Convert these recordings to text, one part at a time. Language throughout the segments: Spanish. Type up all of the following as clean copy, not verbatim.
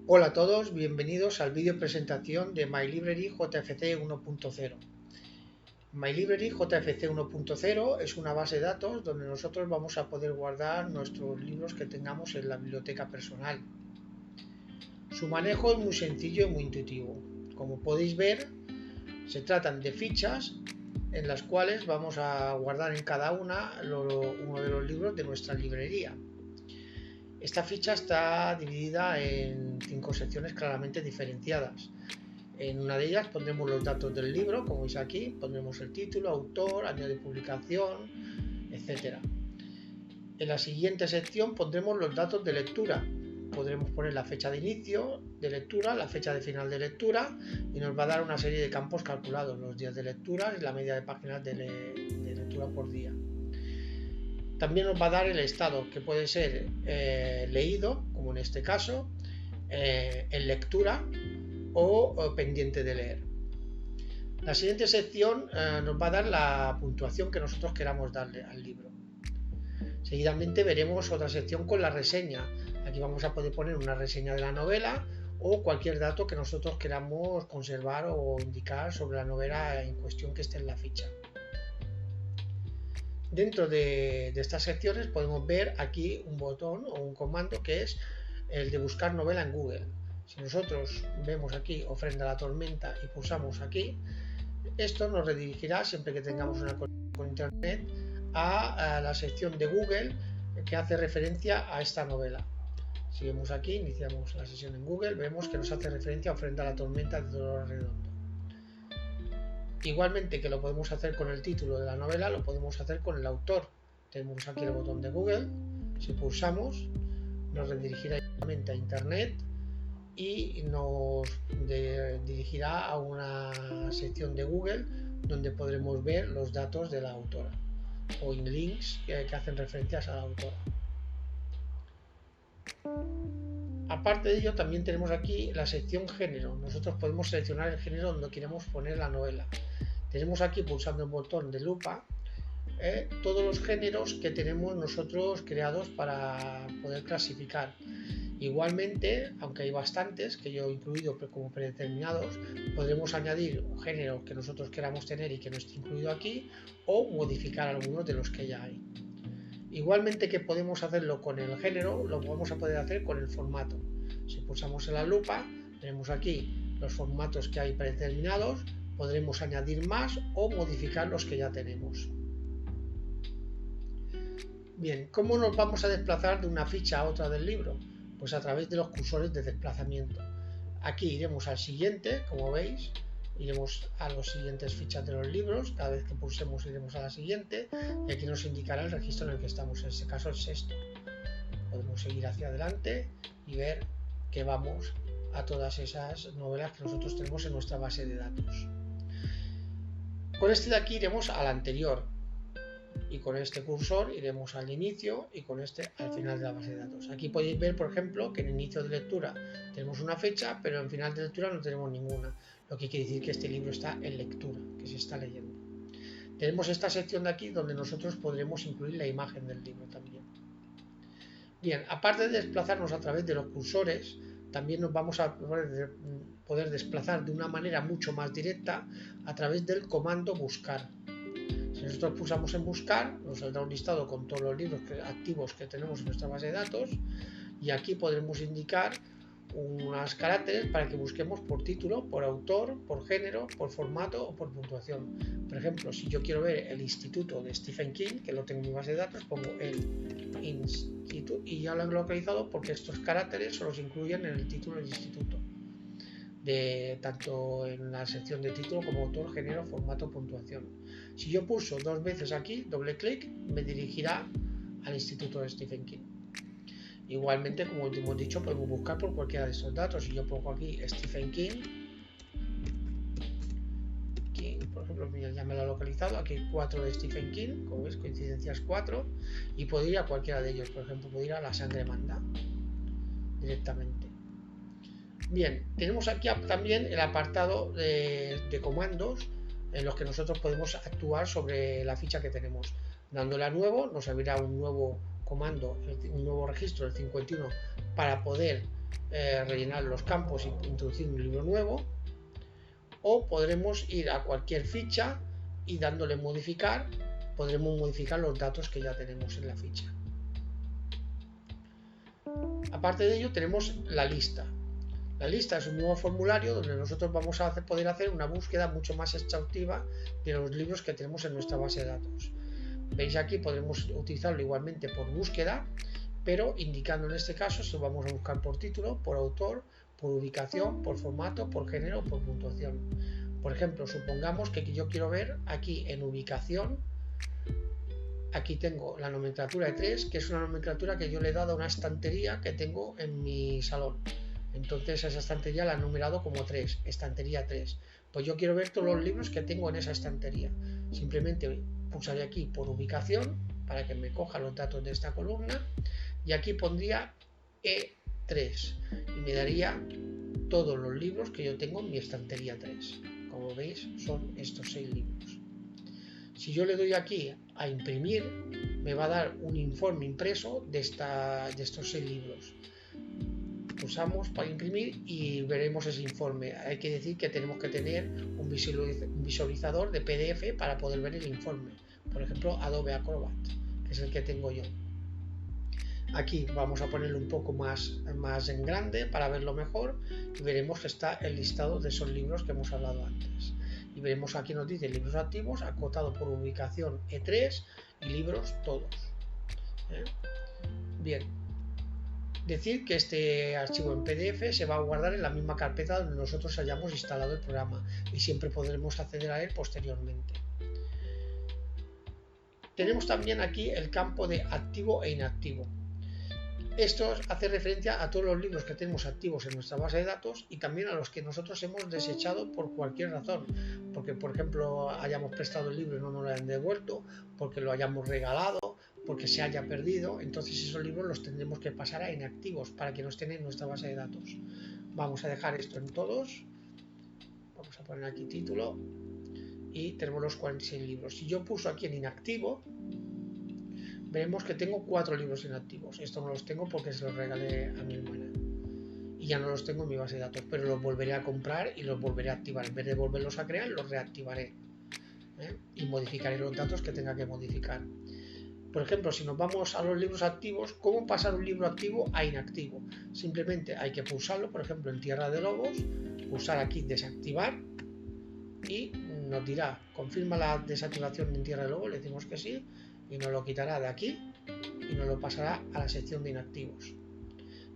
Hola a todos, bienvenidos al vídeo presentación de My Library JFC 1.0. My Library JFC 1.0 es una base de datos donde nosotros vamos a poder guardar nuestros libros que tengamos en la biblioteca personal. Su manejo es muy sencillo y muy intuitivo. Como podéis ver, se tratan de fichas en las cuales vamos a guardar en cada una uno de los libros de nuestra librería. Esta ficha está dividida en 5 secciones claramente diferenciadas. En una de ellas pondremos los datos del libro, como veis aquí, pondremos el título, autor, año de publicación, etc. En la siguiente sección pondremos los datos de lectura. Podremos poner la fecha de inicio de lectura, la fecha de final de lectura y nos va a dar una serie de campos calculados, los días de lectura y la media de páginas de lectura por día. También nos va a dar el estado, que puede ser leído, como en este caso, en lectura o pendiente de leer. La siguiente sección nos va a dar la puntuación que nosotros queramos darle al libro. Seguidamente veremos otra sección con la reseña. Aquí vamos a poder poner una reseña de la novela o cualquier dato que nosotros queramos conservar o indicar sobre la novela en cuestión que esté en la ficha. Dentro de estas secciones podemos ver aquí un botón o un comando que es el de buscar novela en Google. Si nosotros vemos aquí Ofrenda a la Tormenta y pulsamos aquí, esto nos redirigirá, siempre que tengamos una conexión con internet, a la sección de Google que hace referencia a esta novela. Si vemos aquí, iniciamos la sesión en Google, vemos que nos hace referencia a Ofrenda a la Tormenta de Dolores Redondo. Igualmente que lo podemos hacer con el título de la novela, lo podemos hacer con el autor. Tenemos aquí el botón de Google, si pulsamos nos redirigirá directamente a internet y nos dirigirá a una sección de Google donde podremos ver los datos de la autora o en links que hacen referencias a la autora. Aparte de ello, también tenemos aquí la sección género. Nosotros podemos seleccionar el género donde queremos poner la novela. Tenemos aquí, pulsando el botón de lupa, todos los géneros que tenemos nosotros creados para poder clasificar. Igualmente, aunque hay bastantes que yo he incluido como predeterminados, podremos añadir un género que nosotros queramos tener y que no esté incluido aquí o modificar algunos de los que ya hay. Igualmente que podemos hacerlo con el género, lo vamos a poder hacer con el formato. Si pulsamos en la lupa, tenemos aquí los formatos que hay predeterminados, podremos añadir más o modificar los que ya tenemos. Bien, ¿cómo nos vamos a desplazar de una ficha a otra del libro? Pues a través de los cursores de desplazamiento. Aquí iremos al siguiente, como veis, iremos a las siguientes fichas de los libros, cada vez que pulsemos iremos a la siguiente y aquí nos indicará el registro en el que estamos, en este caso el sexto. Podemos seguir hacia adelante y ver que vamos a todas esas novelas que nosotros tenemos en nuestra base de datos. Con este de aquí iremos al anterior y con este cursor iremos al inicio y con este al final de la base de datos. Aquí podéis ver, por ejemplo, que en inicio de lectura tenemos una fecha, pero en final de lectura no tenemos ninguna, lo que quiere decir que este libro está en lectura, que se está leyendo. Tenemos esta sección de aquí donde nosotros podremos incluir la imagen del libro también. Bien, aparte de desplazarnos a través de los cursores, también nos vamos a poder desplazar de una manera mucho más directa a través del comando buscar. Si nosotros pulsamos en buscar, nos saldrá un listado con todos los libros activos que tenemos en nuestra base de datos y aquí podremos indicar unos caracteres para que busquemos por título, por autor, por género, por formato o por puntuación. Por ejemplo, si yo quiero ver el Instituto de Stephen King, que lo tengo en mi base de datos, pongo el Instituto y ya lo he localizado porque estos caracteres solo se incluyen en el título del instituto, tanto en la sección de título como autor, género, formato, puntuación. Si yo pulso dos veces aquí, doble clic, me dirigirá al Instituto de Stephen King. Igualmente, como hemos dicho, podemos buscar por cualquiera de estos datos. Si yo pongo aquí Stephen King, por ejemplo, ya me lo ha localizado, aquí 4 de Stephen King, como ves, coincidencias 4, y puedo ir a cualquiera de ellos. Por ejemplo, puedo ir a La Sangre Manda directamente. Bien, tenemos aquí también el apartado de comandos en los que nosotros podemos actuar sobre la ficha que tenemos. Dándole a nuevo nos abrirá un nuevo comando, un nuevo registro, el 51, para poder rellenar los campos e introducir un libro nuevo, o podremos ir a cualquier ficha y dándole modificar podremos modificar los datos que ya tenemos en la ficha. Aparte de ello tenemos la lista. La lista es un nuevo formulario donde nosotros vamos a poder hacer una búsqueda mucho más exhaustiva de los libros que tenemos en nuestra base de datos. Veis aquí podremos utilizarlo igualmente por búsqueda, pero indicando en este caso si vamos a buscar por título, por autor, por ubicación, por formato, por género o por puntuación. Por ejemplo, supongamos que yo quiero ver aquí en ubicación, aquí tengo la nomenclatura de 3, que es una nomenclatura que yo le he dado a una estantería que tengo en mi salón. Entonces esa estantería la he numerado como 3, estantería 3. Pues yo quiero ver todos los libros que tengo en esa estantería. Simplemente pulsaré aquí por ubicación para que me coja los datos de esta columna y aquí pondría E3 y me daría todos los libros que yo tengo en mi estantería 3. Como veis son estos 6 libros. Si yo le doy aquí a imprimir, me va a dar un informe impreso de estos 6 libros. Pulsamos para imprimir y veremos ese informe. Hay que decir que tenemos que tener un visualizador de PDF para poder ver el informe. Por ejemplo, Adobe Acrobat, que es el que tengo yo. Aquí vamos a ponerlo un poco más en grande para verlo mejor y veremos que está el listado de esos libros que hemos hablado antes. Y veremos aquí nos dice libros activos, acotado por ubicación E3 y libros todos. Bien, decir que este archivo en PDF se va a guardar en la misma carpeta donde nosotros hayamos instalado el programa y siempre podremos acceder a él posteriormente. Tenemos también aquí el campo de activo e inactivo. Esto hace referencia a todos los libros que tenemos activos en nuestra base de datos y también a los que nosotros hemos desechado por cualquier razón. Porque, por ejemplo, hayamos prestado el libro y no nos lo hayan devuelto, porque lo hayamos regalado, porque se haya perdido. Entonces esos libros los tendremos que pasar a inactivos para que no estén en nuestra base de datos. Vamos a dejar esto en todos. Vamos a poner aquí título. Y tenemos los 46 libros. Si yo pulso aquí en inactivo, veremos que tengo 4 libros inactivos. Esto no los tengo porque se los regalé a mi hermana. Y ya no los tengo en mi base de datos, pero los volveré a comprar y los volveré a activar. En vez de volverlos a crear, los reactivaré. Y modificaré los datos que tenga que modificar. Por ejemplo, si nos vamos a los libros activos, ¿cómo pasar un libro activo a inactivo? Simplemente hay que pulsarlo, por ejemplo, en Tierra de Lobos, pulsar aquí desactivar y nos dirá, confirma la desactivación en Tierra de Lobos, le decimos que sí, y nos lo quitará de aquí y nos lo pasará a la sección de inactivos.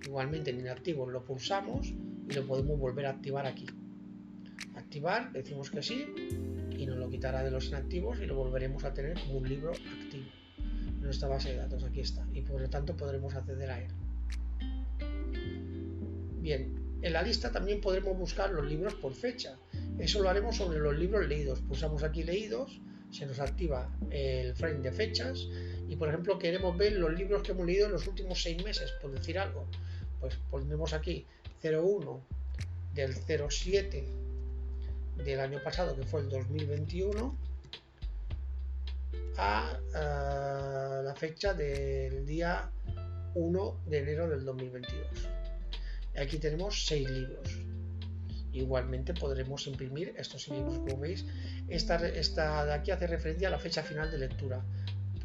Igualmente en inactivos lo pulsamos y lo podemos volver a activar aquí. Activar, decimos que sí y nos lo quitará de los inactivos y lo volveremos a tener como un libro activo en nuestra base de datos. Aquí está y por lo tanto podremos acceder a él. Bien, en la lista también podremos buscar los libros por fecha. Eso lo haremos sobre los libros leídos. Pulsamos aquí leídos, se nos activa el frame de fechas y por ejemplo queremos ver los libros que hemos leído en los últimos 6 meses, por decir algo. Pues pondremos aquí 01 del 07 del año pasado, que fue el 2021, a la fecha del día 1 de enero del 2022. Aquí tenemos 6 libros. Igualmente podremos imprimir estos libros. Como veis, esta de aquí hace referencia a la fecha final de lectura.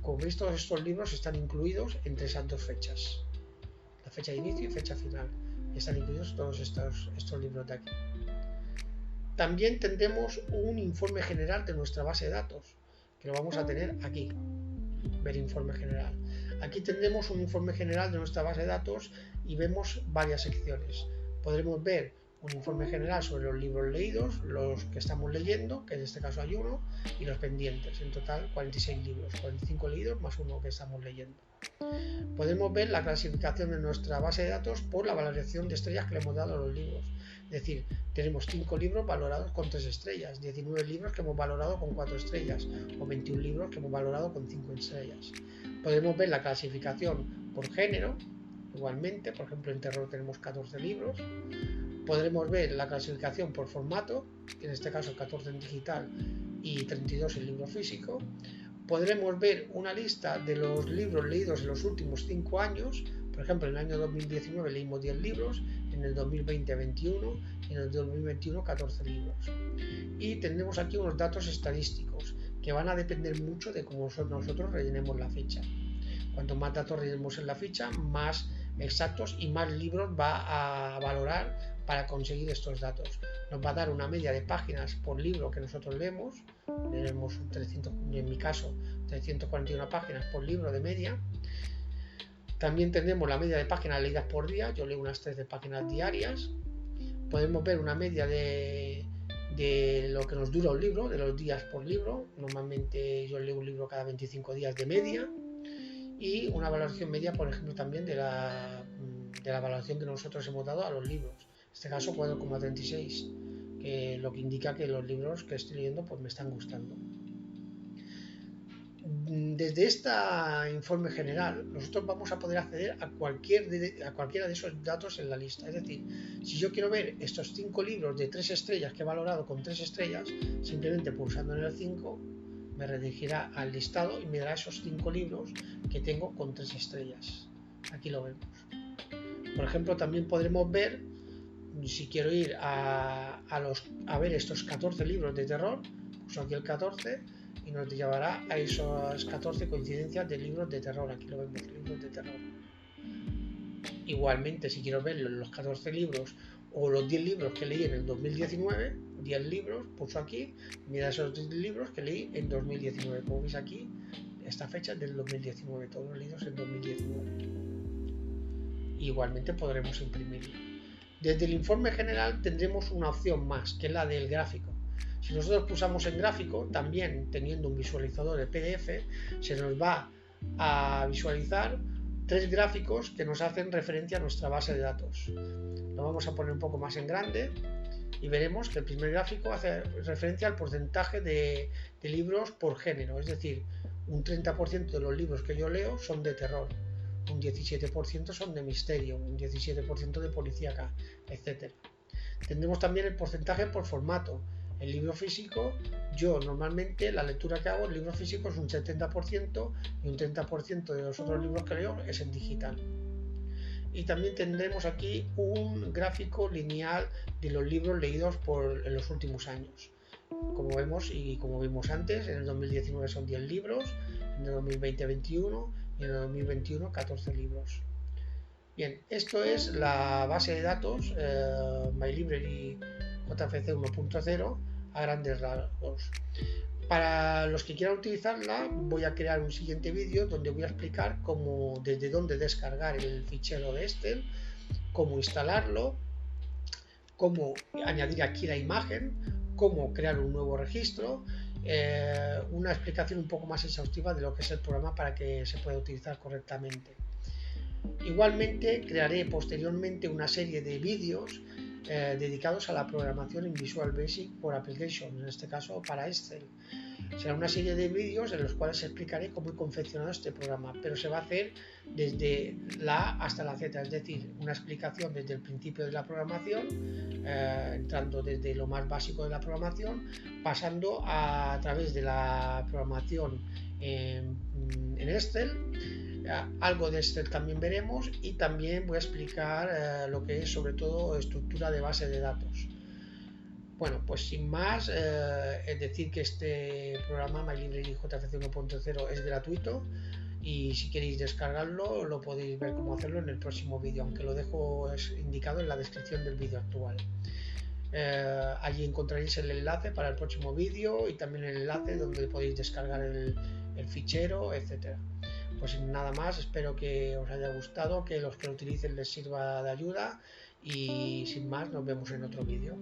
Como veis, todos estos libros están incluidos entre esas dos fechas. La fecha de inicio y fecha final. Están incluidos todos estos libros de aquí. También tendremos un informe general de nuestra base de datos, que lo vamos a tener aquí. Ver informe general. Aquí tendremos un informe general de nuestra base de datos y vemos varias secciones. Podremos ver un informe general sobre los libros leídos, los que estamos leyendo, que en este caso hay uno, y los pendientes. En total 46 libros, 45 leídos más uno que estamos leyendo. Podemos ver la clasificación de nuestra base de datos por la valoración de estrellas que le hemos dado a los libros. Es decir, tenemos 5 libros valorados con 3 estrellas, 19 libros que hemos valorado con 4 estrellas o 21 libros que hemos valorado con 5 estrellas. Podemos ver la clasificación por género, igualmente, por ejemplo en terror tenemos 14 libros. Podremos ver la clasificación por formato, en este caso 14 en digital y 32 en libro físico. Podremos ver una lista de los libros leídos en los últimos 5 años Por ejemplo, en el año 2019 leímos 10 libros, en el 2020 21 y en el 2021 14 libros. Y tendremos aquí unos datos estadísticos que van a depender mucho de cómo nosotros rellenemos la ficha. Cuanto más datos rellenemos en la ficha, más exactos y más libros va a valorar para conseguir estos datos. Nos va a dar una media de páginas por libro que nosotros leemos 300, en mi caso 341 páginas por libro de media. También tendremos la media de páginas leídas por día, yo leo unas 13 páginas diarias. Podemos ver una media de lo que nos dura un libro, de los días por libro. Normalmente yo leo un libro cada 25 días de media. Y una valoración media, por ejemplo, también de la valoración que nosotros hemos dado a los libros. En este caso 4,36, que lo que indica que los libros que estoy leyendo pues me están gustando. Desde este informe general nosotros vamos a poder acceder a cualquiera de esos datos en la lista. Es decir, si yo quiero ver estos 5 libros de 3 estrellas que he valorado con 3 estrellas, simplemente pulsando en el 5 me redirigirá al listado y me dará esos 5 libros que tengo con 3 estrellas. Aquí lo vemos. Por ejemplo, también podremos ver, si quiero ir a ver estos 14 libros de terror, pulso aquí el 14 y nos llevará a esas 14 coincidencias de libros de terror. Aquí lo vemos, libros de terror. Igualmente, si quiero ver los 14 libros o los 10 libros que leí en el 2019, 10 libros, pulso aquí, mira esos 10 libros que leí en 2019. Como veis aquí, esta fecha es del 2019, todos leídos en 2019. Igualmente podremos imprimirlo. Desde el informe general tendremos una opción más, que es la del gráfico. Si nosotros pulsamos en gráfico, también teniendo un visualizador de PDF, se nos va a visualizar 3 gráficos que nos hacen referencia a nuestra base de datos. Lo vamos a poner un poco más en grande y veremos que el primer gráfico hace referencia al porcentaje de libros por género, es decir, un 30% de los libros que yo leo son de terror, un 17% son de misterio, un 17% de policíaca, etc. Tendremos también el porcentaje por formato. El libro físico, yo normalmente la lectura que hago, el libro físico es un 70% y un 30% de los otros libros que leo es en digital. Y también tendremos aquí un gráfico lineal de los libros leídos en los últimos años. Como vemos y como vimos antes, en el 2019 son 10 libros, en el 2020 21 y en el 2021 14 libros. Bien, esto es la base de datos MyLibrary JFC 1.0 a grandes rasgos. Para los que quieran utilizarla, voy a crear un siguiente vídeo donde voy a explicar desde dónde descargar el fichero de Excel, cómo instalarlo, cómo añadir aquí la imagen, cómo crear un nuevo registro, una explicación un poco más exhaustiva de lo que es el programa para que se pueda utilizar correctamente. Igualmente crearé posteriormente una serie de vídeos dedicados a la programación en Visual Basic for Application, en este caso para Excel. Será una serie de vídeos en los cuales explicaré cómo he confeccionado este programa, pero se va a hacer desde la A hasta la Z, es decir, una explicación desde el principio de la programación, entrando desde lo más básico de la programación, pasando a través de la programación en Excel. Algo de Excel también veremos y también voy a explicar lo que es sobre todo estructura de base de datos. Bueno, pues sin más, es decir que este programa MyLibrary JFC 1.0 es gratuito y si queréis descargarlo lo podéis ver cómo hacerlo en el próximo vídeo, aunque lo dejo indicado en la descripción del vídeo actual. Allí encontraréis el enlace para el próximo vídeo y también el enlace donde podéis descargar el fichero, etcétera. Pues sin nada más, espero que os haya gustado, que los que lo utilicen les sirva de ayuda y sin más nos vemos en otro vídeo.